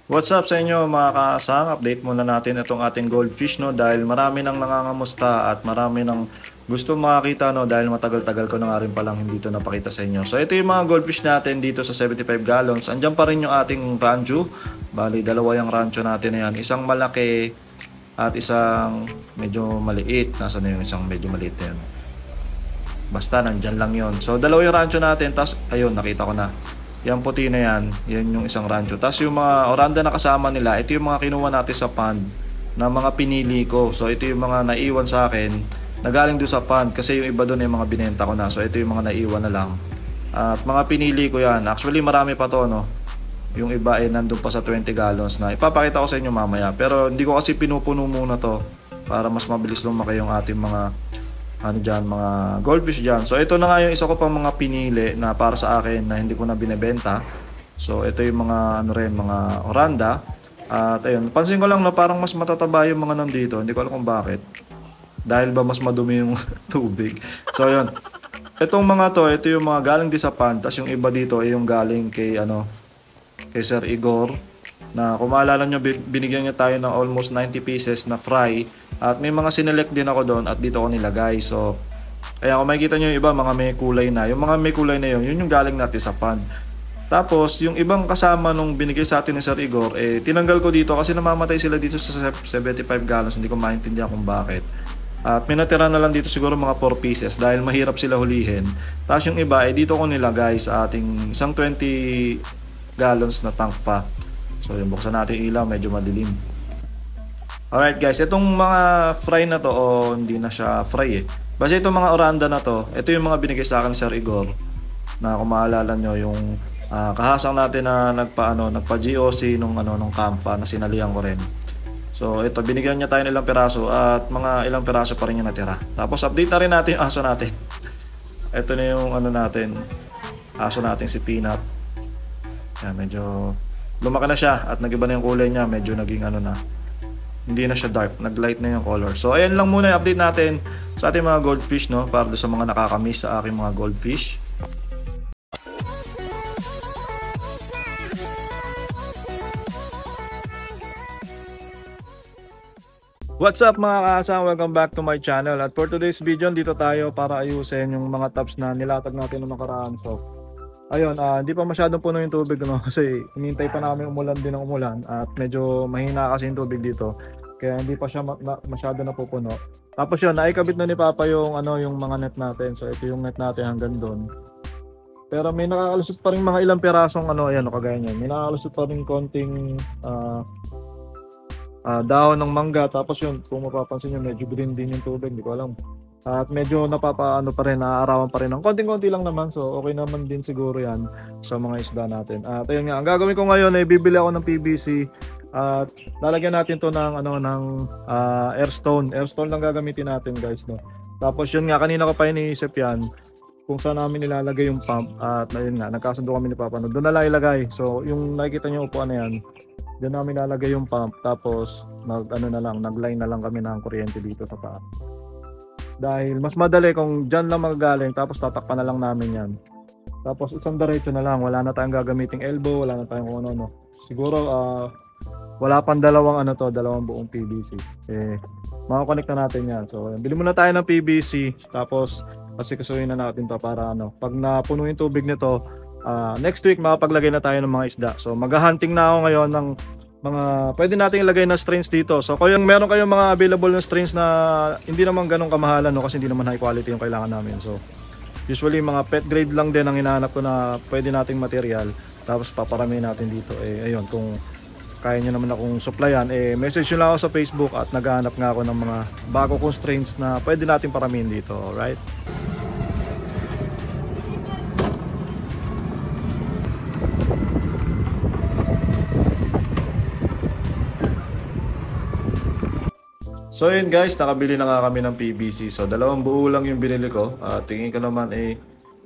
What's up sa inyo mga kaasang? Update muna natin itong ating goldfish no dahil marami nang nangangamusta at marami nang gusto makakita no dahil matagal-tagal ko na nga rin palang hindi ito napakita sa inyo. So ito yung mga goldfish natin dito sa 75 gallons. Andiyan pa rin yung ating rancho. Bali dalawa yung rancho natin na yan. Isang malaki at isang medyo maliit. Nasaan na yung isang medyo maliit na yan? Basta nandyan lang yon. So dalawa yung rancho natin. Tapos ayun nakita ko na. Yung puti na yan yung isang rancho. Tapos yung mga oranda na kasama nila, ito yung mga kinuha natin sa pond na mga pinili ko. So ito yung mga naiwan sa akin na galing doon sa pond kasi yung iba doon yung mga binenta ko na. So ito yung mga naiwan na lang. At mga pinili ko yan. Actually marami pa to no. Yung iba ay nandun pa sa 20 gallons na. Ipapakita ko sa inyo mamaya. Pero hindi ko kasi pinupuno muna to para mas mabilis lumaki yung ating mga mga goldfish dyan. So ito na nga yung isa ko pang mga pinili na para sa akin na hindi ko na binebenta. So ito yung mga mga oranda. At ayun, pansin ko lang na parang mas matataba yung mga nandito. Hindi ko alam kung bakit. Dahil ba mas madumi yung tubig. So ayun. Itong mga to, ito yung mga galing di sa pond. Tapos yung iba dito ay yung galing kay kay Sir Igor. Na kung maalala nyo, binigyan niya tayo ng almost 90 pieces na fry. At may mga sinelect din ako doon at dito ko nilagay. So, kaya kung makikita nyo yung iba, mga may kulay na. Yung mga may kulay na yun yung galing natin sa pan. Tapos, yung ibang kasama nung binigay sa atin ni Sir Igor, tinanggal ko dito kasi namamatay sila dito sa 75 gallons. Hindi ko maintindihan kung bakit. At minatira na lang dito siguro mga 4 pieces dahil mahirap sila hulihin. Tapos yung iba, dito ko nilagay sa ating isang 20 gallons na tank pa. So, yung buksan natin yung ilaw, medyo madilim. Alright guys, itong mga fry na to, hindi na siya fry Basta itong mga oranda na to, ito yung mga binigay sa akin ni Sir Igor. Na kung maalala nyo, yung kahasang natin na nagpa-GOC nung Kamfa na sinalihan ko rin. So, ito, binigyan niya tayo ng ilang piraso at mga ilang piraso pa rin yung natira. Tapos, update na rin natin yung aso natin. Ito na yung aso natin si Peanut. Yan, medyo lumaki na siya at nagiba na yung kulay niya, medyo naging hindi na siya dark, nag-light na yung color. So ayan lang muna yung update natin sa ating mga goldfish no, para doon sa mga nakakamiss sa aking mga goldfish. What's up mga kaasang, welcome back to my channel. At for today's video, dito tayo para ayusin yung mga tabs na nilatag natin noong nakaraan. So ayun, hindi pa masyadong puno yung tubig no? Kasi hinihintay pa namin umulan din ng umulan at medyo mahina kasi yung tubig dito. Kaya hindi pa siya masyado napupuno. Tapos yun, naikabit na ni Papa yung yung mga net natin. So ito yung net natin hanggang doon. Pero may nakakalusot pa rin mga ilang pirasong ayan, kagaya niyan. May nakakalusot pa rin konting dahon ng mangga. Tapos yun, kung mapapansin nyo, medyo green din yung tubig, hindi ko alam. At medyo napapaano pa rin, naaarawan pa rin ng konting-konti lang naman. So okay naman din siguro yan sa mga isda natin. At ayun nga, ang gagawin ko ngayon ay bibili ako ng PVC at lalagyan natin to ng airstone. Airstone lang gagamitin natin guys no. Tapos yun nga, kanina ko pa iniisip yan kung saan namin nilalagay yung pump. At ayun nga, nagkasundo kami ni Papa no. Doon na lang ilagay. So yung nakikita nyo upuan na yan, doon namin nilalagay yung pump. Tapos nag-line na lang kami ng kuryente dito sa paa. Dahil mas madali kung dyan lang magagaling tapos tatakpan na lang namin yan. Tapos isang diretso na lang, wala na tayong gagamiting elbow, wala na tayong kung ano. Siguro wala pang dalawang buong PVC. Makakonect na natin yan. So bili muna tayo ng PVC tapos kasuhin na natin to para pag napuno yung tubig nito, next week makapaglagay na tayo ng mga isda. So maghahunting na ako ngayon ng mga pwede nating ilagay na strains dito. So kung meron kayong mga available na strains na hindi naman ganun kamahalan kasi hindi naman high quality yung kailangan namin. So usually mga pet grade lang din ang hinahanap ko na pwede nating material. Tapos paparami natin dito. Ayun, kung kaya nyo naman akong supplyan, message nyo lang ako sa Facebook at naghahanap nga ako ng mga bago kong strains na pwede nating paramihin dito. Alright? So yun guys, nakabili na nga kami ng PVC. So dalawang buo lang yung binili ko. Tingin ko naman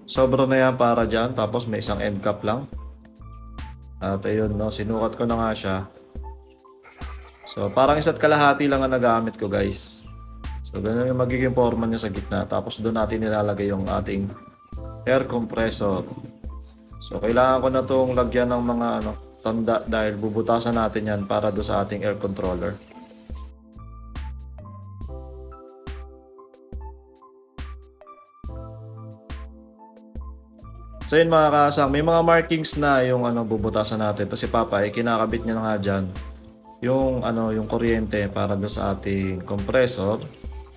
sobra na yan para dyan. Tapos may isang end cap lang. At ayun no, sinukat ko na nga siya. So parang isa't kalahati lang ang nagamit ko guys. So ganun yung magiging forma niya sa gitna. Tapos doon natin nilalagay yung ating air compressor. So kailangan ko na itong lagyan ng mga tanda dahil bubutasan natin yan para do sa ating air controller. So yun mga kasang, may mga markings na yung bubutasan natin. Tapos si Papa ay kinakabit niya na nga dyan yung kuryente para do sa ating compressor.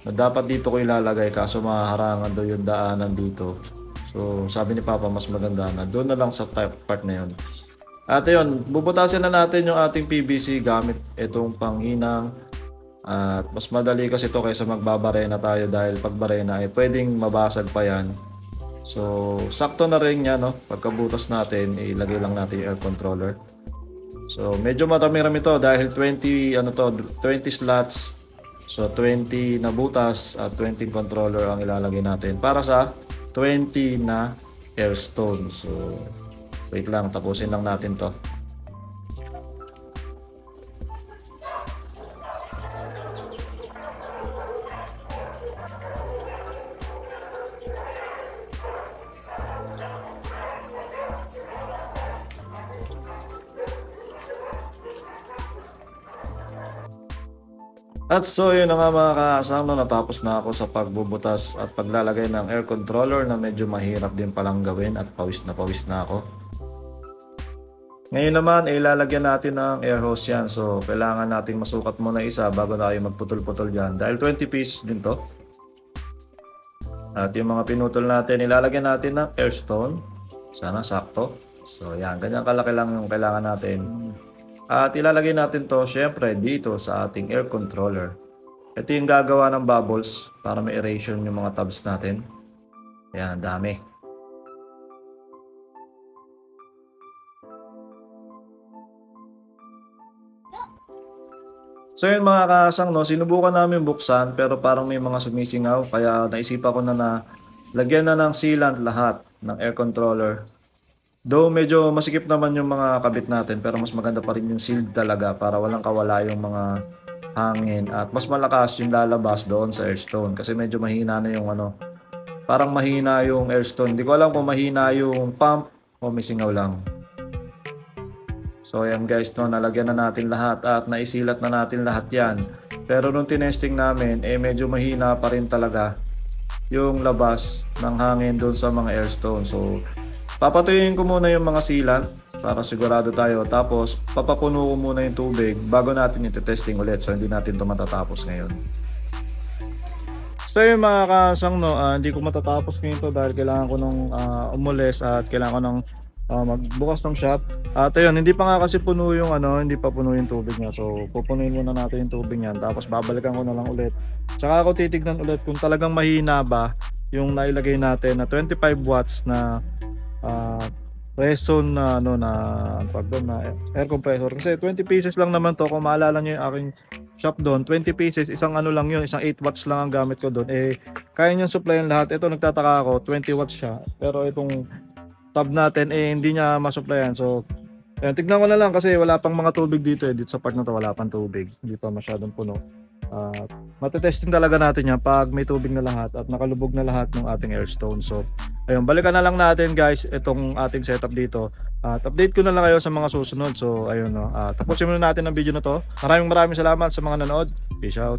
Na dapat dito ko ilalagay kaso mahaharangan do yung daanan dito. So sabi ni Papa mas maganda na doon na lang sa part na yun. At yun, bubutasin na natin yung ating PVC gamit itong panghinang. At mas madali kasi ito kaysa magbabarena tayo dahil pag barena ay pwedeng mabasag pa yan. So, sakto na rin yan, no? Pagkabutas natin, ilagay lang natin yung air controller. So, medyo marami-rami to dahil 20 slots. So, 20 na butas at 20 controller ang ilalagay natin para sa 20 na airstone. So, wait lang, tapusin lang natin to. At so yun na nga mga kasama, natapos na ako sa pagbubutas at paglalagay ng air controller na medyo mahirap din palang gawin at pawis na ako. Ngayon naman ilalagyan natin ng air hose yan, so kailangan natin masukat muna isa bago tayo magputol-putol dyan dahil 20 pieces din to. At yung mga pinutol natin ilalagyan natin ng airstone, sana sakto. So yan, ganyan kalaki lang yung kailangan natin. At ilalagay natin to syempre dito sa ating air controller. Ito yung gagawa ng bubbles para may aeration yung mga tabs natin. Ayan, ang dami. So yun mga kasang, no, sinubukan namin buksan pero parang may mga sumisingaw kaya naisipan ko na lagyan na ng sealant lahat ng air controller. Though medyo masikip naman yung mga kabit natin pero mas maganda pa rin yung sealed talaga para walang kawala yung mga hangin at mas malakas yung lalabas doon sa airstone kasi medyo mahina na yung parang mahina yung airstone. Hindi ko alam kung mahina yung pump o may singaw lang. So ayan guys, no, nalagyan na natin lahat at naisilat na natin lahat yan. Pero nung tinesting namin medyo mahina pa rin talaga yung labas ng hangin doon sa mga airstone. So papatuyuin ko muna yung mga sealant para sigurado tayo. Tapos papapuno ko muna yung tubig bago natin iti-testing ulit. So hindi natin ito matatapos ngayon. So yung mga kasang, no, hindi ko matatapos ngayon to dahil kailangan ko nung umulis at kailangan ko nung magbukas ng shop. At ayun, hindi pa nga kasi puno yung hindi pa puno yung tubig niya. So pupunuin muna natin yung tubig niyan. Tapos babalikan ko na lang ulit. Tsaka ako titignan ulit kung talagang mahina ba yung nailagay natin na 25 watts na Reston na air compressor kasi 20 pieces lang naman to. Kung maalala nyo yung aking shop doon, 20 pieces, isang lang yun, isang 8 watts lang ang gamit ko doon. Kaya nyo supplyan lahat. Ito nagtataka ako, 20 watts siya pero itong tab natin hindi niya masupplyan. So tignan ko na lang kasi wala pang mga tubig dito dito sa part na to wala pang tubig, hindi pa masyadong puno. Matetesting talaga natin yan pag may tubig na lahat at nakalubog na lahat ng ating airstone. So ayun, balikan na lang natin guys itong ating setup dito at update ko na lang kayo sa mga susunod. So ayun, no, tapusin muna natin ang video na to. Maraming salamat sa mga nanood. Peace out.